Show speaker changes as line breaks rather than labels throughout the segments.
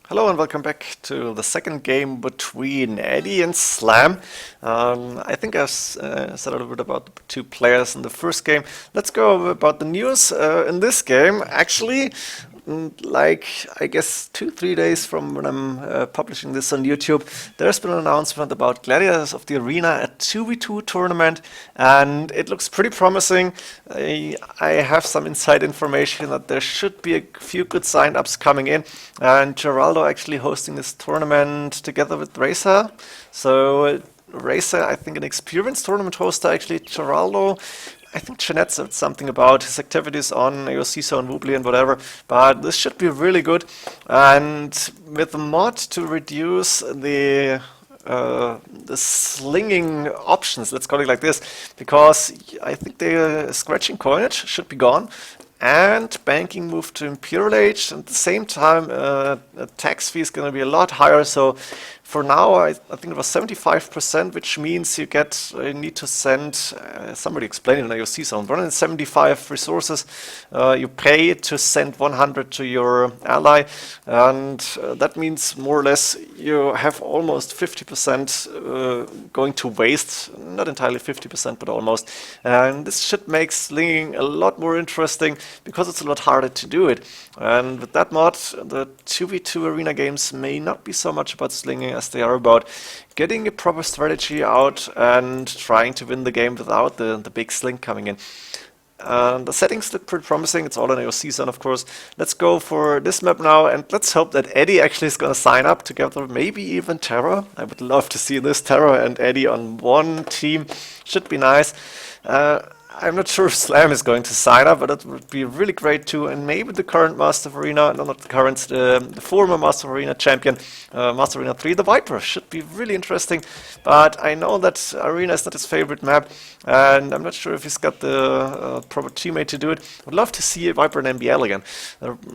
Hello and welcome back to the second game between Edie and Slam. I think said a little bit about the two players in the first game. Let's go about the news in this game. Actually, like I guess 2-3 days from when I'm publishing this on YouTube, there's been an announcement about Gladiators of the Arena, a 2v2 tournament, and it looks pretty promising. I have some inside information that there should be a few good sign-ups coming in, and Geraldo actually hosting this tournament together with Racer. So Racer, I think an experienced tournament hoster, actually Geraldo. I think Jeanette said something about his activities on AOC and Woobly and whatever, but this should be really good. And with the mod to reduce the slinging options, let's call it like this, because I think the scratching coinage should be gone, and banking moved to Imperial Age. At the same time, tax fee is going to be a lot higher. So for now, I think it was 75%, which means you need to send, somebody explained it in AOC zone, 175 resources. You pay to send 100 to your ally, and that means more or less you have almost 50% going to waste. Not entirely 50%, but almost. And this should make slinging a lot more interesting, because it's a lot harder to do it. And with that mod, the 2v2 arena games may not be so much about slinging as they are about getting a proper strategy out and trying to win the game without the big sling coming in. The settings look pretty promising. It's all in AOC zone, of course. Let's go for this map now, and let's hope that Edie actually is going to sign up together, maybe even Terra. I would love to see this, Terra and Edie on one team. Should be nice. I'm not sure if Slam is going to sign up, but it would be really great too. And maybe the current Master of Arena, no, not the current, the former Master of Arena champion, Master Arena 3, the Viper, should be really interesting. But I know that Arena is not his favorite map, and I'm not sure if he's got the proper teammate to do it. Would love to see a Viper and MBL again.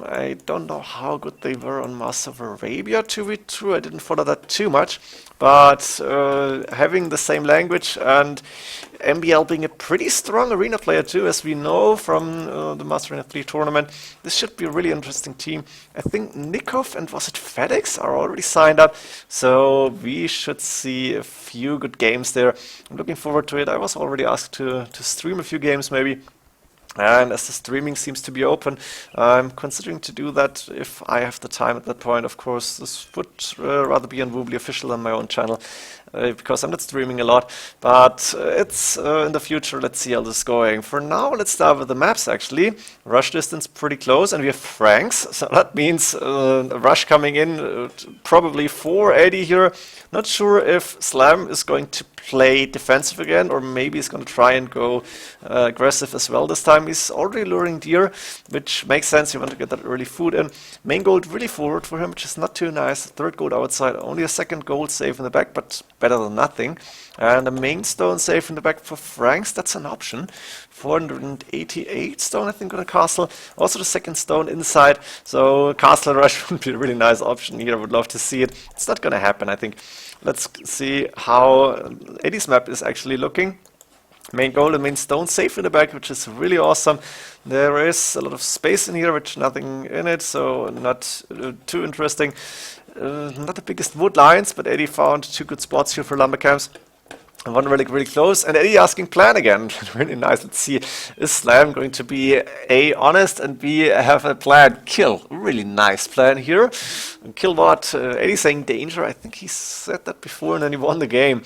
I don't know how good they were on Master of Arabia 2v2. I didn't follow that too much. But having the same language and MBL being a pretty strong arena player too, as we know from the Master Arena 3 tournament, this should be a really interesting team. I think Nikov and was it FedEx are already signed up, so we should see a few good games there. I'm looking forward to it. I was already asked to stream a few games maybe. And as the streaming seems to be open, I'm considering to do that if I have the time at that point. Of course, this would rather be on Woobly official on my own channel, because I'm not streaming a lot. But it's in the future. Let's see how this is going. For now, let's start with the maps actually. Rush distance pretty close, and we have Franks. So that means a rush coming in, probably for Edie here. Not sure if Slam is going to play defensive again, or maybe he's going to try and go aggressive as well this time. He's already luring deer, which makes sense. You want to get that early food in. Main gold really forward for him, which is not too nice. Third gold outside, only a second gold safe in the back, but better than nothing. And a main stone safe in the back for Franks, that's an option. 488 stone, I think, on a castle. Also the second stone inside, so castle rush would be a really nice option here. I would love to see it. It's not going to happen, I think. Let's see how Edie's map is actually looking. Main gold and main stone safe in the back, which is really awesome. There is a lot of space in here, which nothing in it, so not too interesting. Not the biggest wood lines, but Edie found two good spots here for lumber camps. And one really close, and Edie asking plan again. Really nice. Let's see, is Slam going to be A, honest, and B, have a plan? Kill. Really nice plan here. Kill what? Eddie saying danger. I think he said that before, and then he won the game.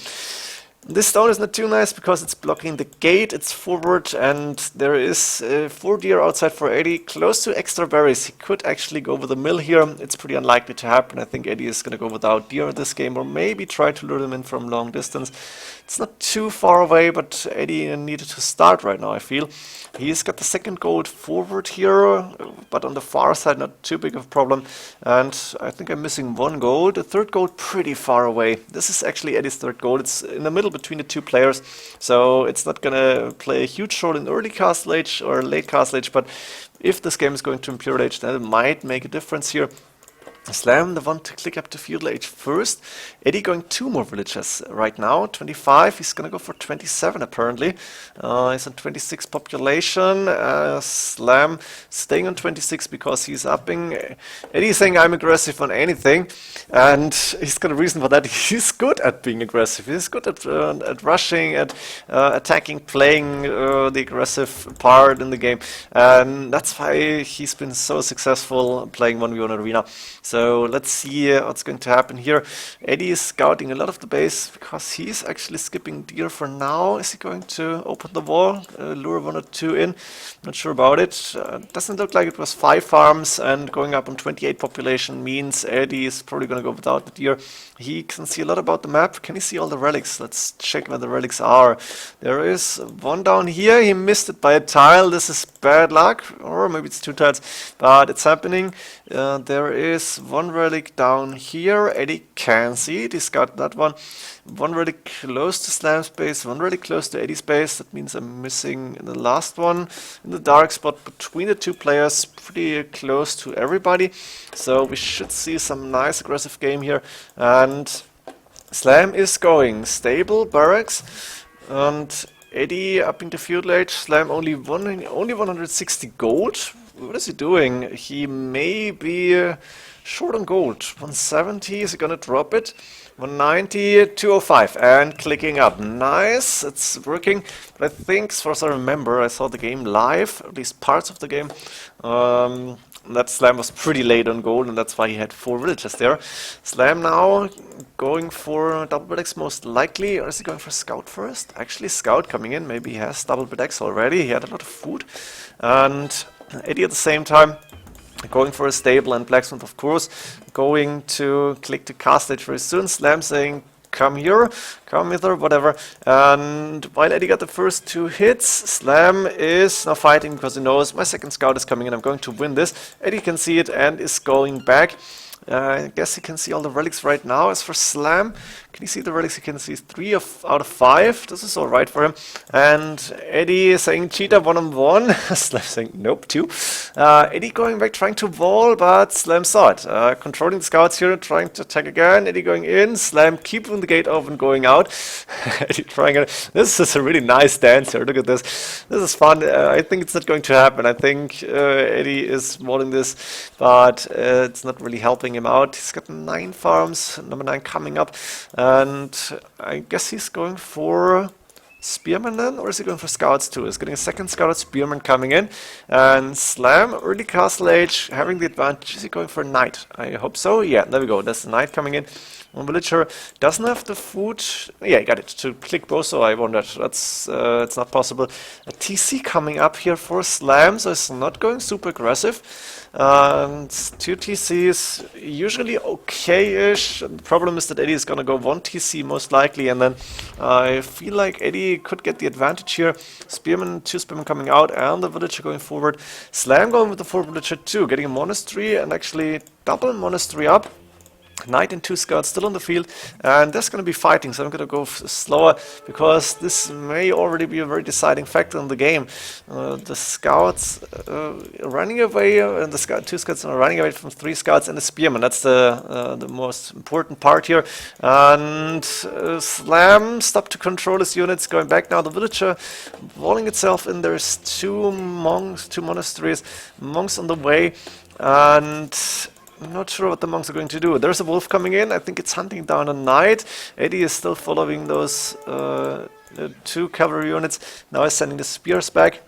This stone is not too nice because it's blocking the gate, it's forward, and there is 4 deer outside for Edie, close to extra berries. He could actually go with a mill here. It's pretty unlikely to happen. I think Edie is going to go without deer in this game, or maybe try to lure them in from long distance. It's not too far away, but Edie needed to start right now, I feel. He's got the second gold forward here, but on the far side, not too big of a problem. And I think I'm missing 1 gold. The third gold pretty far away. This is actually Eddie's third gold. It's in the middle between the two players, so it's not going to play a huge role in early castle age or late castle age, but if this game is going to Imperial Age, then it might make a difference here. Slam, the one to click up to feudal age first. Edie going 2 more villages right now, 25. He's gonna go for 27 apparently. He's on 26 population. Slam staying on 26 because he's upping. Eddie's saying I'm aggressive on anything, and he's got a reason for that. He's good at being aggressive. He's good at rushing, at attacking, playing the aggressive part in the game, and that's why he's been so successful playing 1v1 arena. So let's see what's going to happen here. Eddie is scouting a lot of the base because he's actually skipping deer for now. Is he going to open the wall, lure 1 or 2 in? Not sure about it. Doesn't look like it was 5 farms, and going up on 28 population means Eddie is probably going to go without the deer. He can see a lot about the map. Can he see all the relics? Let's check where the relics are. There is one down here. He missed it by a tile. This is bad luck, or maybe it's 2 tiles, but it's happening. There is one relic down here. Eddie can see it. He's got that one. One relic close to Slam's base, one relic close to Eddie's base. That means I'm missing the last one in the dark spot between the 2 players, pretty close to everybody. So we should see some nice aggressive game here. And Slam is going stable barracks, and Eddie upping to feudal age. Slam only 160 gold. What is he doing? He may be short on gold. 170, is he gonna drop it? 190, 205, and clicking up. Nice, it's working. But I think, as far as I remember, I saw the game live, at least parts of the game. That Slam was pretty late on gold, and that's why he had 4 villages there. Slam now going for double bid most likely, or is he going for scout first? Actually, scout coming in. Maybe he has double bid already. He had a lot of food. And Eddie at the same time going for a stable, and blacksmith of course going to click to cast stage very soon. Slam saying come here, come hither, whatever. And while Eddie got the first 2 hits, Slam is now fighting because he knows my second scout is coming in, I'm going to win this. Eddie can see it and is going back. I guess he can see all the relics right now. As for Slam, can you see the relics? He can see 3 out of 5. This is alright for him. And Eddie is saying cheetah 1-on-1. Slam saying nope, 2. Eddie going back trying to wall, but Slam saw it. Controlling the scouts here, trying to attack again. Eddie going in, Slam keeping the gate open, going out. Eddie trying it. This is a really nice dance here. Look at this. This is fun. I think it's not going to happen. I think Eddie is walling this, but it's not really helping him out. He's got 9 farms, number 9 coming up, and I guess he's going for Spearman then, or is he going for scouts too? He's getting a second scout Spearman coming in, and Slam, early castle age, having the advantage. Is he going for a knight? I hope so. Yeah, there we go. There's the knight coming in. One villager doesn't have the food. Yeah, he got it to click both, so I wondered. That's it's not possible. A TC coming up here for Slam, so it's not going super aggressive. And 2 TCs, usually okay-ish. The problem is that Eddie is gonna go 1 TC most likely, and then I feel like Eddie could get the advantage here. Spearman, 2 Spearmen coming out, and the villager going forward. Slam going with the 4 villager too, getting a monastery and actually double monastery up. Knight and 2 scouts still on the field, and there's going to be fighting, so I'm going to go slower because this may already be a very deciding factor in the game. The scouts running away, and the 2 scouts are running away from 3 scouts and a spearman. That's the most important part here. And Slam stopped to control his units, going back now. The villager walling itself in. There's 2 monks, 2 monasteries, monks on the way, and I'm not sure what the monks are going to do. There's a wolf coming in. I think it's hunting down a knight. Eddie is still following those 2 cavalry units. Now he's sending the spears back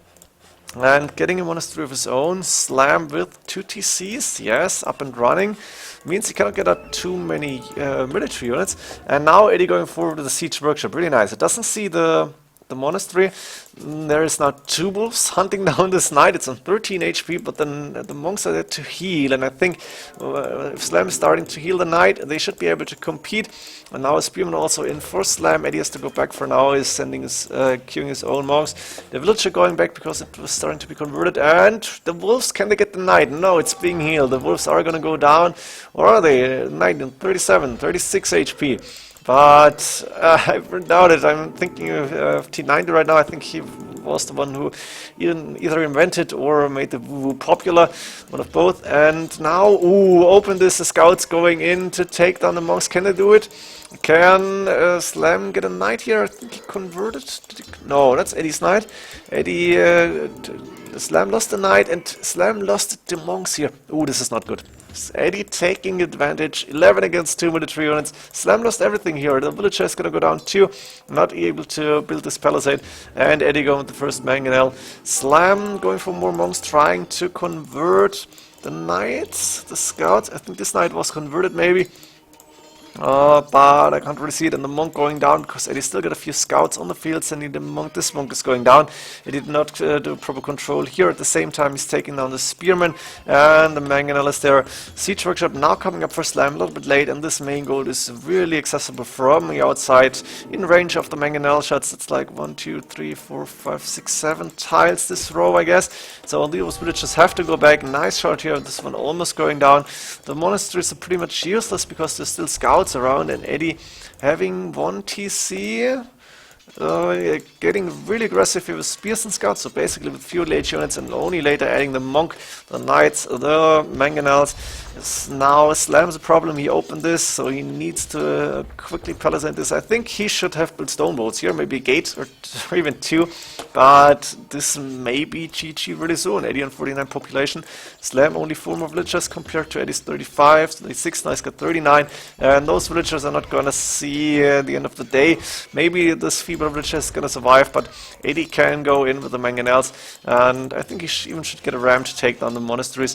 and getting a monastery of his own. Slam with 2 TCs. Yes, up and running. Means he cannot get out too many military units. And now Eddie going forward with the siege workshop. Really nice. It doesn't see the monastery. There is now 2 wolves hunting down this knight. It's on 13 HP, but then the monks are there to heal, and I think if Slam is starting to heal the knight, they should be able to compete. And now a spearman also in for Slam. Eddie has to go back for now. He's sending his queuing his own monks. The villager going back because it was starting to be converted, and the wolves, can they get the knight? No, it's being healed. The wolves are going to go down, or are they? Knight in 37, 36 HP. But I doubt it. I'm thinking of T90 right now. I think he was the one who either invented or made the woo popular, one of both. And now, open this. The scouts going in to take down the monks. Can they do it? Can Slam get a knight here? I think he converted. No, that's Eddie's knight. Eddie, Slam lost the knight and Slam lost the monks here. This is not good. Eddie taking advantage, 11 against 2 military units. Slam lost everything here. The villager is going to go down too, not able to build this palisade. And Eddie going with the first mangonel. Slam going for more monks, trying to convert the knights, the scouts. I think this knight was converted maybe. But I can't really see it. And the monk going down because Eddie still got a few scouts on the field sending the monk. This monk is going down. He did not do proper control here. At the same time, he's taking down the spearman and the mangonel is there. Siege workshop now coming up for Slam a little bit late, and this main goal is really accessible from the outside in range of the mangonel shots. It's like 1, 2, 3, 4, 5, 6, 7 tiles this row, I guess. So those villagers have to go back. Nice shot here. This one almost going down. The monasteries are pretty much useless because there's still scouts around, and Eddie having 1 TC, getting really aggressive here with spears and scouts, so basically with few late units and only later adding the monk, the knights, the mangonels. Now Slam's a problem. He opened this, so he needs to quickly palisade this. I think he should have built stone walls here, maybe a gate or even 2, but this may be GG really soon. Eddie on 49 population, Slam only 4 more villagers compared to Eddie's 35, 36, nice got 39, and those villagers are not gonna see the end of the day. Maybe this feeble villager is gonna survive, but Eddie can go in with the mangonels, and I think he even should get a ram to take down the monasteries.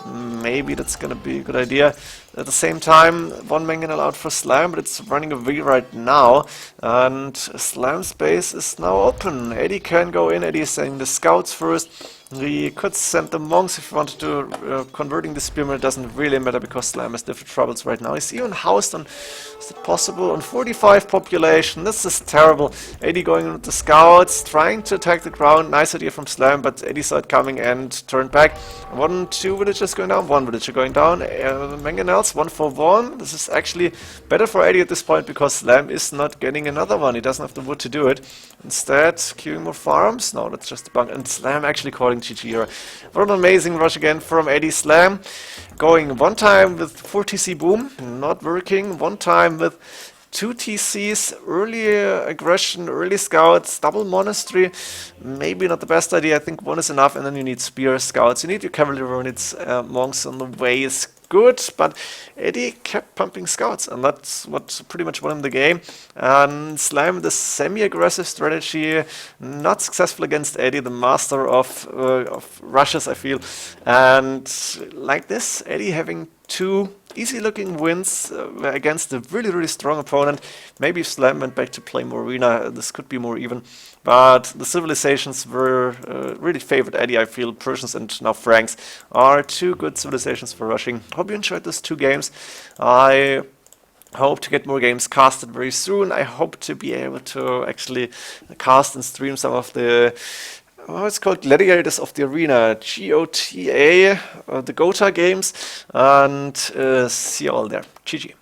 Maybe that's gonna be a good idea. At the same time, 1 mangonel out for Slam, but it's running away right now, and Slam's base is now open. Eddie can go in. Eddie is sending the scouts first. He could send the monks if he wanted to. Converting the spearmen, it doesn't really matter because Slam has different troubles right now. He's even housed on, is it possible, on 45 population. This is terrible. Eddie going in with the scouts, trying to attack the ground. Nice idea from Slam, but Eddie saw it coming and turned back. 1, 2 villagers going down, 1 villager going down. Mangonels, 1 for 1. This is actually better for Eddie at this point because Slam is not getting another one. He doesn't have the wood to do it. Instead, queuing more farms. No, that's just a bunk. And Slam actually calling GG here. What an amazing rush again from Eddie. Slam going 1 time with 4 TC boom, not working. 1 time with 2 TCs, early aggression, early scouts, double monastery. Maybe not the best idea. I think 1 is enough, and then you need spear scouts. You need your cavalry units, monks on the way is good, but Eddie kept pumping scouts, and that's what pretty much won him the game. And Slam, the semi-aggressive strategy, not successful against Eddie, the master of rushes, I feel. And like this, Eddie having 2 easy-looking wins against a really, really strong opponent. Maybe if Slam went back to play more arena, this could be more even. But the civilizations were really favored Eddie, I feel. Persians and now Franks are 2 good civilizations for rushing. Hope you enjoyed these 2 games. I hope to get more games casted very soon. I hope to be able to actually cast and stream some of the it's called Gladiators of the Arena, GOTA, the GOTA games, and see you all there. GG.